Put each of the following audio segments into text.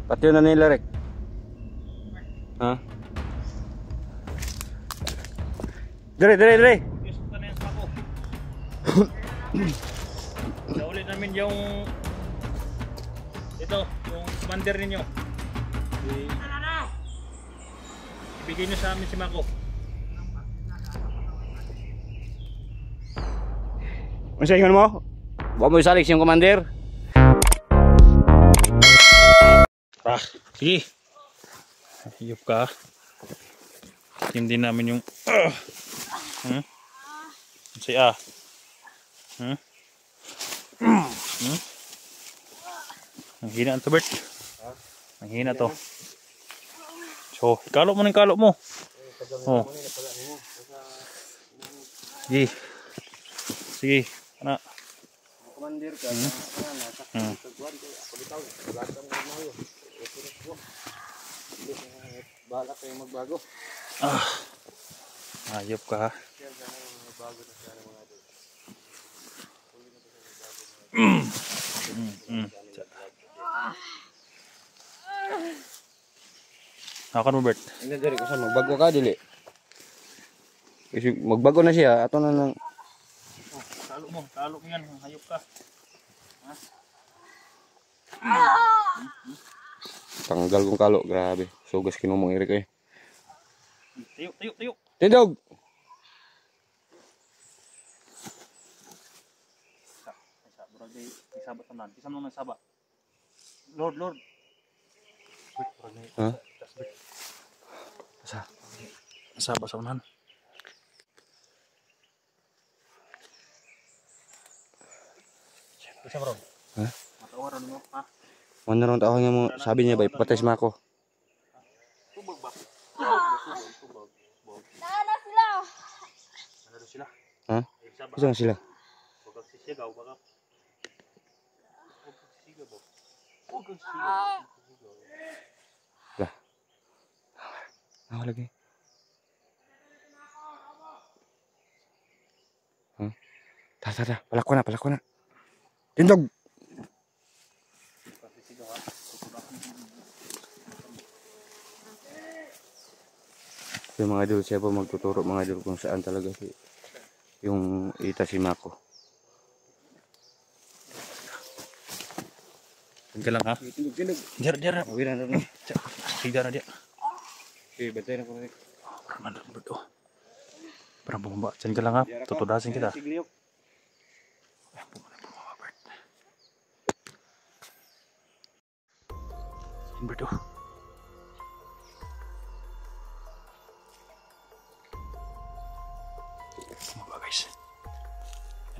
Patyo na nila, Rek. Ha? Dire, dire, dire. Gusto ko na yan ako. Naulit namin yung ito, yung commander ninyo. Ibigay nyo sa amin si Mako. Ano sa ingon mo? Huwag mo isalig yung commander. Sige. Ayop ka. Hindi namin yung si ang hina to, Bert. Ang hina to. So, ikalok mo ng ikalok mo. Oh. Sige. Sige. Anak. Commander ka. Bahala kayo magbago. Ayop ka. Akan mo, Bert. Hindi, dire ko saan magbago ka, dili. Kasi magbago na siya, ato na lang. Talo mo yan, hayop ka. Tanggal kong kalo, grabe. Sugas kinumong irik eh. Tayo, tayo, tayo. Tindog! Isaba sa nan. Isam nung nasaba. Lord, Lord. Ha? Asa? Nasaba sa unan. Isa bro. Ha? Matawaran mo, ha? Ano ron tao nga mo, sabi niya ba, ipatay si Mako. Tubog ba? Tubog. Sana sila. Ano sila? Ha? Isa sila. Huwag sisigaw, baka. Huwag sisigaw, bo. Huwag sisigaw. Lah. Nawa lagi. Ha? Ta. Palako na. Tindog! So, mga idol, siya po magtuturo mga idol kung saan talaga yung ita si Mako. Tunggu lang, ha? Tindog. Diyan. Wala na rin. Tiga na dia. Okay, bantay na ko rin. Mana berdo. Parang bumaba. Diyan ka lang, ha? Tutudasin kita. Diyan berdo. Bumaba, guys.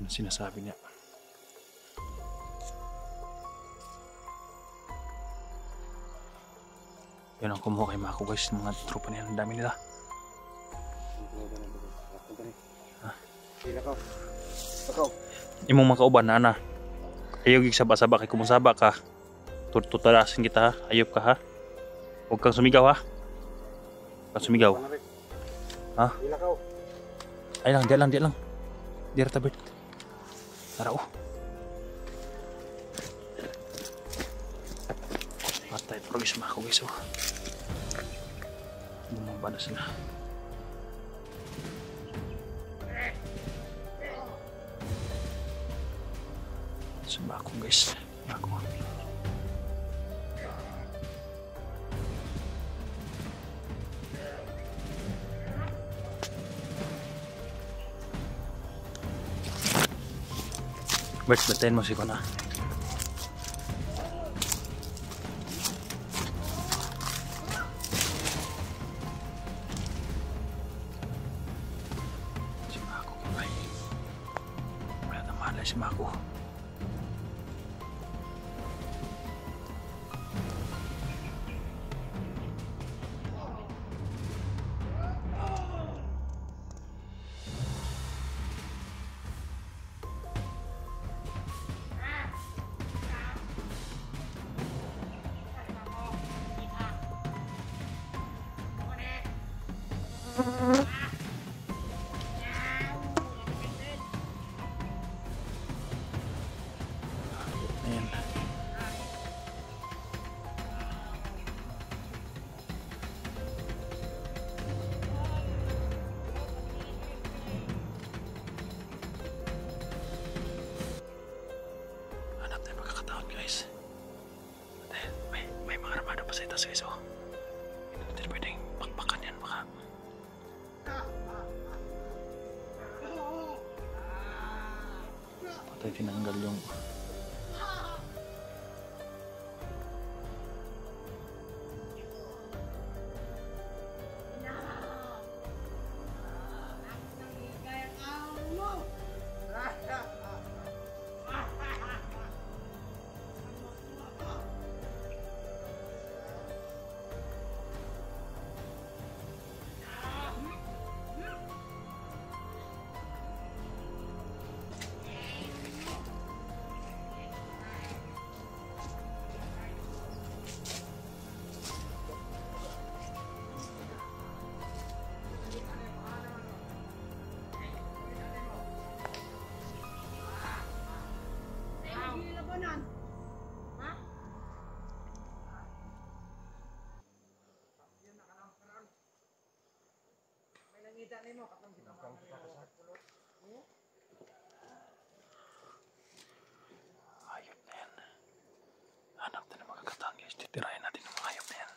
Yan ang sinasabi niya. Yan ang kumuha kay Mako, guys. Mga tropa niya. Ang dami nila. Imong makauban na ana. Ayaw gig saba-saba kay kumusaba ka. Tutulasin kita, ha. Ayop ka, ha. Huwag kang sumigaw, ha. Huwag kang sumigaw. Ha? Ay lang, di lang. Di rata, Bert. Tara, oh. Patay, progress Mako, guys, oh. Bumaba na sila. Si Mako, guys. Mako. Bert, batayin mo si Kona. Si Mako, kumay. Wala na mahala si Mako. Ayan. tinanggal yung hayop na yan. Hanap na ng mga kataan guys. Titirahin natin yung mga hayop na yan.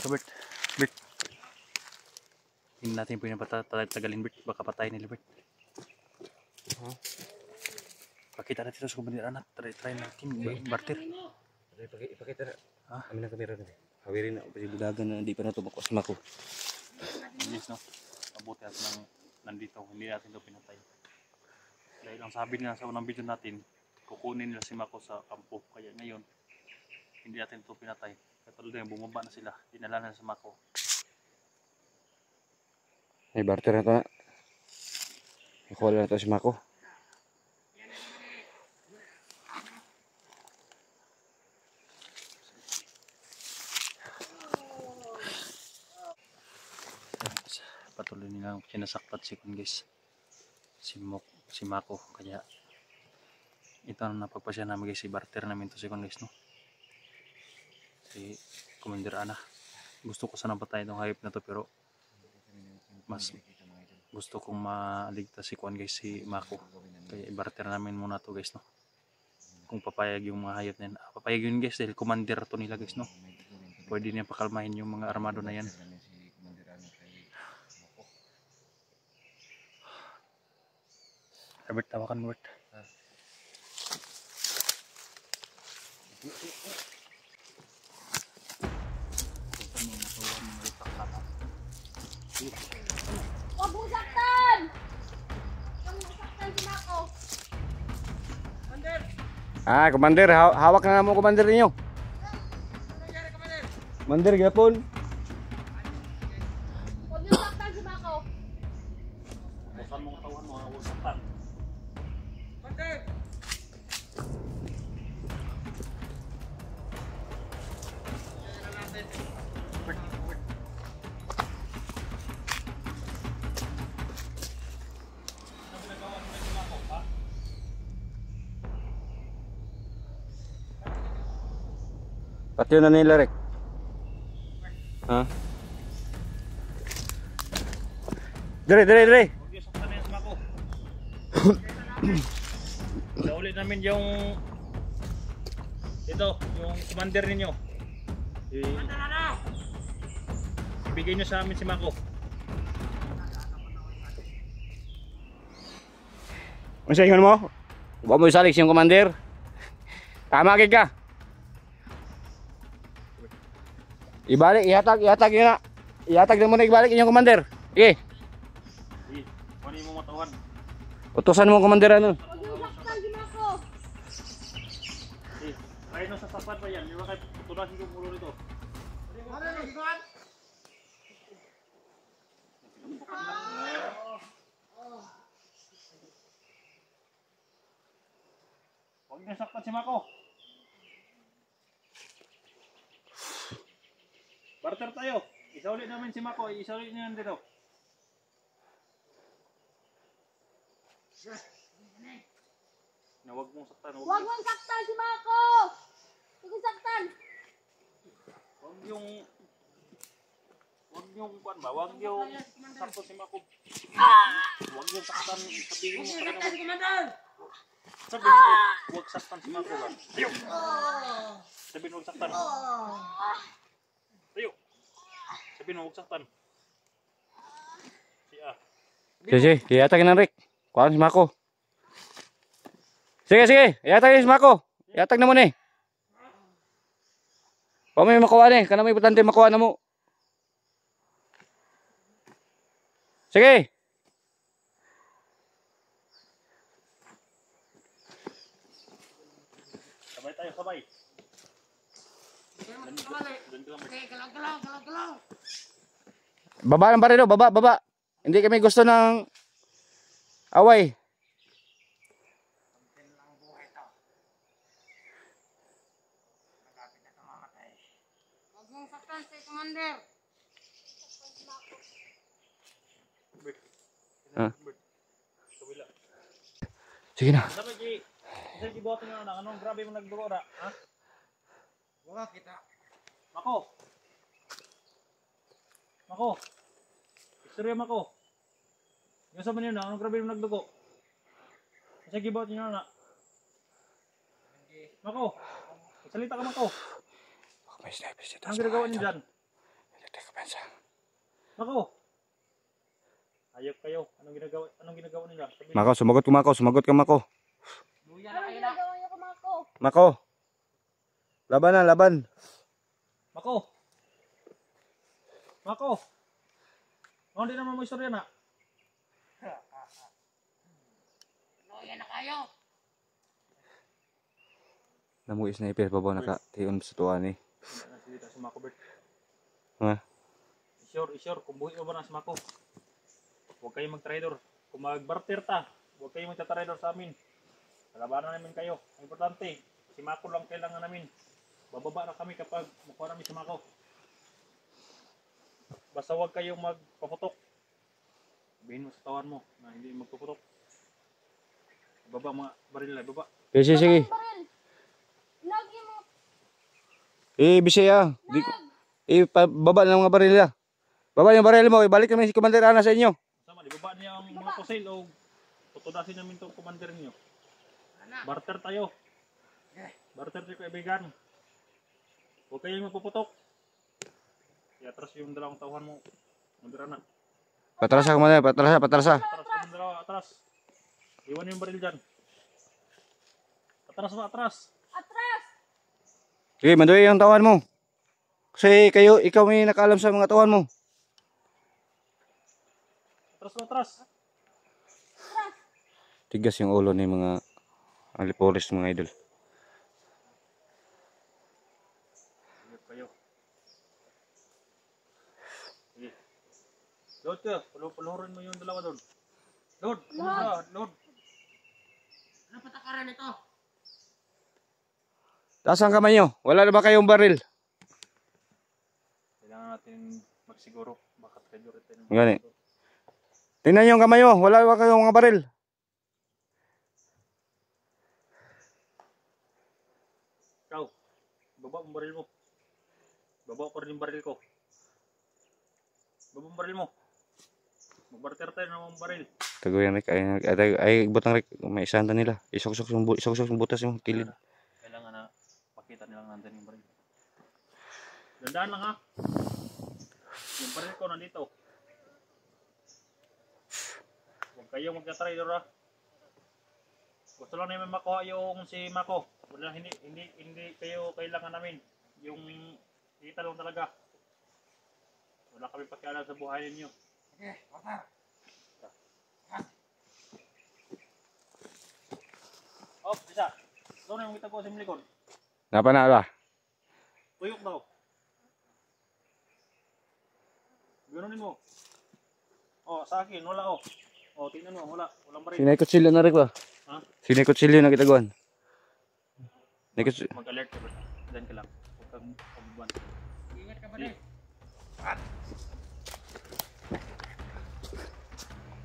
Bert. Hindi natin pinapatagalin, Bert. Baka patay nila, Bert. Pakita natin ito sa kumandir anak. Try natin, Barter. Ipakita na. Ha? Amin ang kamera natin. Hawirin na ako kasi budagan na hindi pa natumakos na ako. Yes, no? Mabuti at nandito. Hindi natin ito pinatay. Dahil ang sabi nila sa unang video natin, kukunin nila si Mako sa kampo. Kaya ngayon, hindi natin ito pinatay. Katulad na bumaba na sila. Dinala na sa Mako. May barter na ito na. Nakuha na ito si Mako. Patuloy nilang sinasaktat si Kun guys. Si Mako. Kaya ito na napagpasya namin guys. Si barter namin to si Kun guys, no? Si Commander Ana. Gusto ko sana patayin itong hayop na to pero mas gusto kong maligtas si Kun guys, si Mako. Kaya i-barter namin muna to guys, no? Kung papayag yung mga hayop na yan. Papayag yun guys dahil commander to nila guys, no? Pwede niya pakalmahin yung mga armado na yan. Robert, tawakan mo, Robert. Huwag mong saktan! Huwag mong saktan si Mako. Ah, Commander, hawak na mo Commander ninyo. Commander, gapon. Huwag mong saktan si Mako. Bukan mo katawan mo, huwag saktan. Pati na nila rek. Ha? Dire. Huwag yung saktan na yan sa Mako. Nauli namin yung ito, yung commander ninyo. Ibigay nyo sa amin si Mako. Ano sa ingon mo? Huwag mo isalig siyang Commander. Tama ka. Ibalik, ihatag yun na. Ihatag na muna ibalik inyong Commander. Sige. Kunin mo matawan. Utusan mo Commander ano. Huwag mong saktan si Mako. Kaya nung sasapat pa yan, di ba kayo tutunasin ko mulo nito? Huwag niyo saktan si Mako. Barter tayo. Isauli namin si Mako. Isauli niyo yan dito. Na huwag mong saktan. Huwag mong saktan si Mako! Sige saktan! Huwag yung... Huwag yung kuan ba? Huwag yung sakto si Mako. Huwag yung saktan. Sabihin mo sa kanya. Sabihin mo, huwag saktan si Mako ba? Tayo! Sabihin mo, huwag saktan. Tayo! Sabihin mo, huwag saktan. Sige, iyatagin ng Rick. Kuhaan si Mako. Sige, sige. Iyatagin si Mako. Iyatag na mo ni. Kung may makuha ni. Kana may importante makuha na mo. Sige. Sabay tayo, sabay. Baba ng barilo. Baba, baba. Hindi kami gusto ng away. Huwag mong saktan si Commander! Ah. Kabila. Sige na. Sabay, G. Isa gibuhatin nyo na. Anong grabe mo nagdugo na? Ha? Wala kita. Mako! Mako! Istorya Mako! Yung sabi niyo na, anong grabe mo nagdugo? Isa gibuhatin nyo na. Mako! Salita ka Mako! May sniper dito. Anong ginagawa niyo dyan? Mako! Ayop kayo. Anong ginagawa niyo dyan? Sabihin. Mako, sumagot ka Mako. Sumagot ka Mako. Anong ginagawa niyo ko Mako? Mako. Laban na, laban. Mako! Mako! Ano din naman mo istorya na? Loyan na kayo! Namu sniper babaw naka-tion sa tuwan eh. Nasilita si Mako, Bert. Ha? Sure. Kung buhay mo ba na si Mako? Huwag kayong mag-trader. Kung mag-barter ta, huwag kayong mag-trader sa amin. Kalabanan namin kayo. Ang importante, si Mako lang kailangan namin. Bababa na kami kapag makuha namin si Mako. Basta huwag kayong magpaputok. Sabihin mo sa tawan mo na hindi magpaputok. Baba mga baril na, baba. Sige, sige. Baril! Lagi mo! Bisaya. Baba na mga baril nila. Baba yung baril mo. Ibalik kami si Commander Ana sa inyo. Sama, ibaba niya ang mga pusil o tutudasin namin itong commander niyo. Barter tayo. Barter tayo kaibigan. Huwag kayong magpaputok. Atras yung dalawang tauhan mo. Mandira na. Patrasa Commander. Patrasa. Atras yung dalawa, atras. Iwan yung baril dyan. Atras mo, atras. Atras! Sige, manduwi yung tawan mo. Kasi ikaw may nakaalam sa mga tawan mo. Atras mo, atras. Tigas yung ulo ni mga aliporis mga idol. Sige, kayo. Sige. Load ka. Puluhurin mo yung dalawa doon. Load. Load. Ano patakaran ito? Taas ang kamay nyo. Wala na ba kayong baril? Kailangan natin magsiguro. Baka trader ito. Gani. Tingnan nyo ang kamay nyo. Wala ba kayong mga baril? Ikaw. Baba ang baril mo. Baba ko rin yung baril ko. Baba ang baril mo. Magbarter tayo ng baril. Tago yan Rick. Ay butang Rick. May isahan nila. Isok-sok yung butas yung kilid. Kailangan na pakita nilang nandun yung baril. Dandaan lang ha. Yung baril ko nandito. Huwag kayong magka-trader ha. Gusto lang namin makuha yung si Mako. Wala, hindi kayo kailangan namin. Yung kita lang talaga. Wala kami pakialam sa buhay ninyo. Okay, water. Oh, isa. Doon na yung kita ko sa likod. Napa na ba? Tuyok daw. Ganunin mo. Oh, sa akin, wala oh. Oh, tingnan mo, wala. Walang baril. Sinay kutsilyo na Rick ba? Ha? Sinay kutsilyo na kitaguan. Next, Mag-alert ka ba? Diyan ka lang. Huwag kang pabubuan. Ingat ka ba din?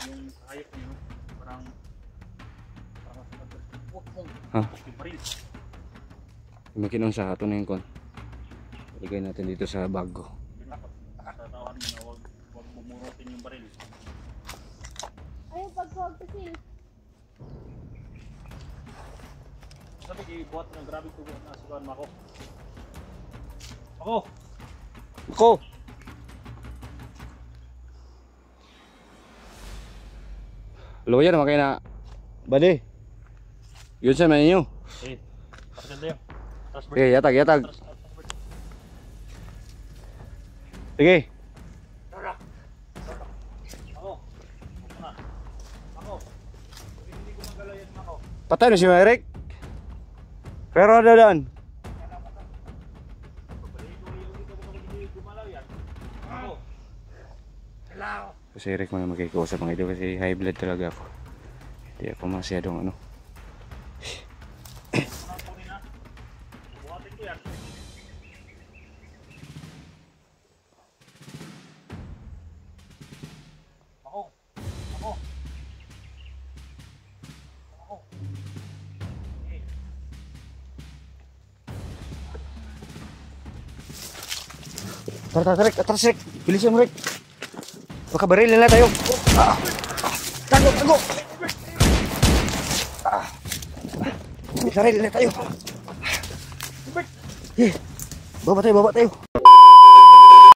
Yung hayop niyo, parang huwag mong Ha? yung baril. makinong sa ato na yung kon. Ilagay natin dito sa bago. Sa tawahan mo na huwag bumurutin yung baril. Ayaw pagkuhag kasi. Sabi buhat ng grabe tubo na sigawan mo ako. Ako! Ako! Luya naman kayo na. Bade. Yun sa man ninyo. Eh, pakaganda yun. Tapos Sige, yatag. Sige. Ako! Ako na. Ako! Hindi ko magalaw yan ako. Patay na si Eric. Pero ano doon? Ako! Hello. Si Eric mga magkikausap mga ito kasi high blood talaga ako. Hindi ako masyadong ano. Kunin na. Buhatin ko yan. Ako! Ako! Ako! Eh, Tara, atras Rick. Bilisan mo Rick. Baka baril na tayo. Tago. Baril na tayo. Baba tayo.